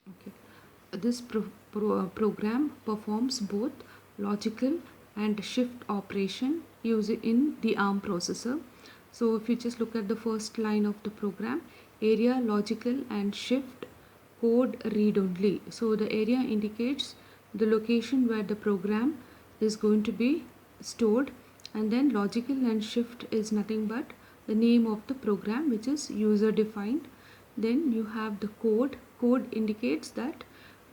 Okay. This program performs both logical and shift operation using in the ARM processor. So if you just look at the first line of the program, area logical and shift code read only. So the area indicates the location where the program is going to be stored, and then logical and shift is nothing but the name of the program, which is user defined. Then you have the code indicates that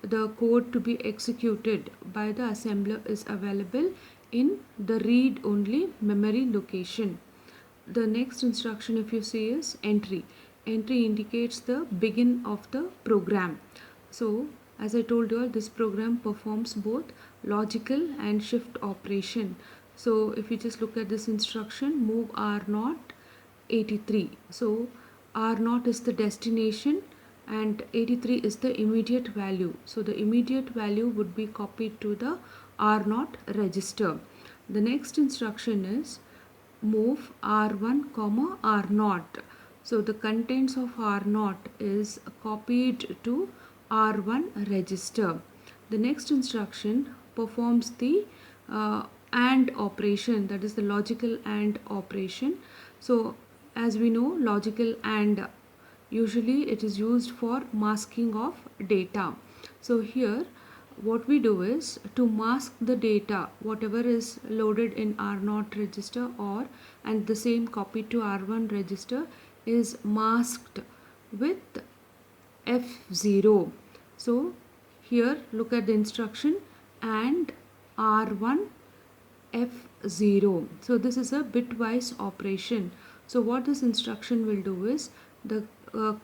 the code to be executed by the assembler is available in the read only memory location. The next instruction, if you see, is entry indicates the begin of the program. So as I told you all, this program performs both logical and shift operation. So if you just look at this instruction, move r0 83. So r0 is the destination and 83 is the immediate value. So the immediate value would be copied to the r0 register. The next instruction is move r1 comma r0. So the contents of r0 is copied to r1 register. The next instruction performs the AND operation, that is the logical AND operation. So as we know, logical AND, usually it is used for masking of data. So here what we do is to mask the data whatever is loaded in r0 register, or and the same copied to r1 register is masked with F0. So here look at the instruction and R1 F0. So this is a bitwise operation. So what this instruction will do is the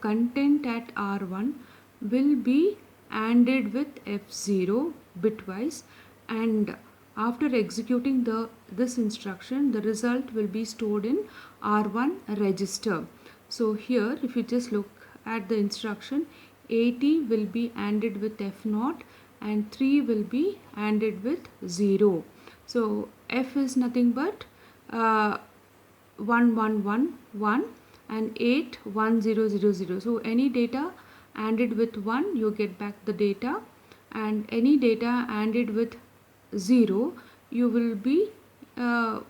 content at R1 will be ANDed with F0 bitwise, and after executing this instruction, the result will be stored in R1 register. So here if you just look at the instruction, 80 will be ANDed with F0 and 3 will be ANDed with 0. So F is nothing but 1111 and 8 1000. So any data ANDed with 1, you get back the data, and any data ANDed with 0, you will be the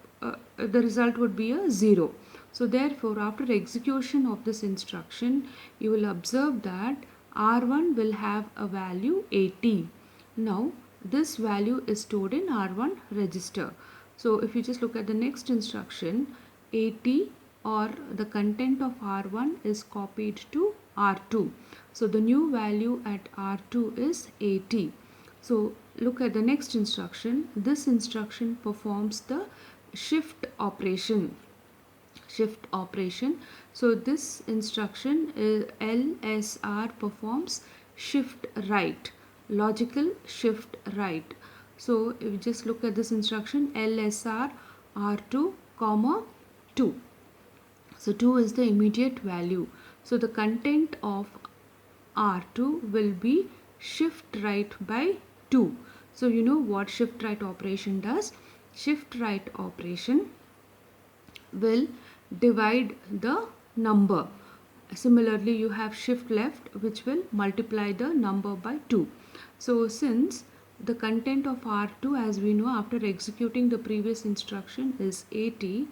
result would be a 0. So therefore after execution of this instruction, you will observe that R1 will have a value 80. Now this value is stored in R1 register. So if you just look at the next instruction, 80 or the content of R1 is copied to R2. So the new value at R2 is 80. So look at the next instruction. This instruction performs the shift operation. So this instruction is LSR performs shift right, logical shift right. So if you just look at this instruction, LSR R2 comma 2. So 2 is the immediate value. So the content of R2 will be shift right by 2. So you know what shift right operation does? Shift right operation will divide the number. Similarly, you have shift left, which will multiply the number by 2. So since the content of R2, as we know after executing the previous instruction, is 80,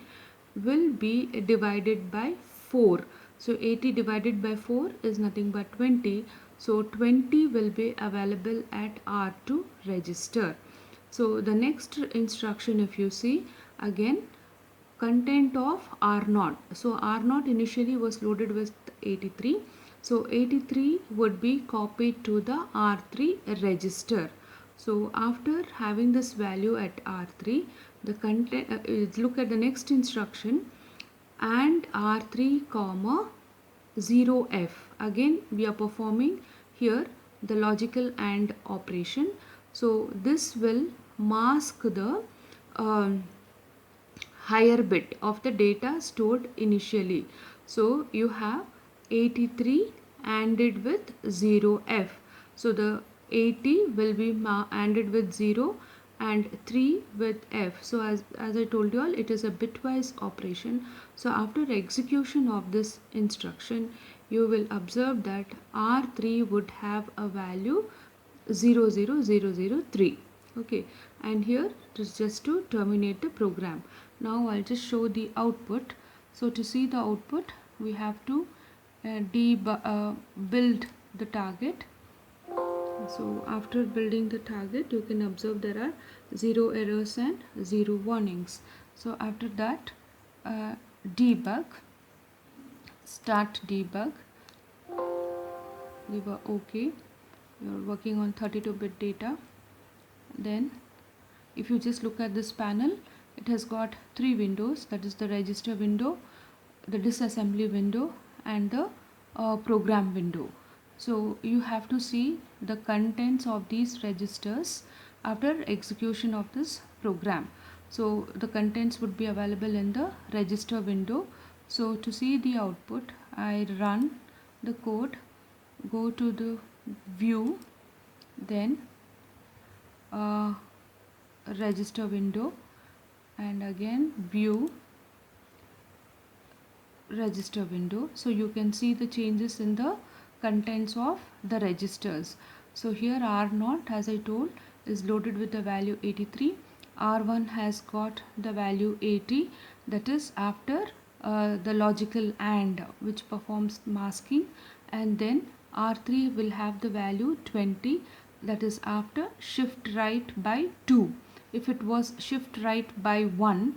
will be divided by 4. So 80 divided by 4 is nothing but 20. So 20 will be available at R2 register. So the next instruction, if you see, again content of R0. So R0 initially was loaded with 83. So 83 would be copied to the R3 register. So after having this value at R3, the content look at the next instruction and R3 comma 0F. Again we are performing here the logical AND operation. So this will mask the higher bit of the data stored initially. So you have 83 ANDed with 0F. So the 80 will be ANDed with 0 and 3 with F. So as I told you all, it is a bitwise operation. So after execution of this instruction, you will observe that R3 would have a value 00003. Okay, and here it is just to terminate the program. Now I'll just show the output. So to see the output, we have to build the target. So after building the target, you can observe there are 0 errors and 0 warnings. So after that, debug, start debug, give a OK. You're working on 32-bit data. Then if you just look at this panel, it has got 3 windows, that is the register window, the disassembly window, and the program window. So you have to see the contents of these registers after execution of this program. So the contents would be available in the register window. So to see the output, I run the code, go to the view, then register window, and again view, register window. So you can see the changes in the contents of the registers. So here R0, as I told, is loaded with the value 83. R1 has got the value 80, that is after the logical AND, which performs masking, and then R3 will have the value 20, that is after shift right by 2. If it was shift right by 1,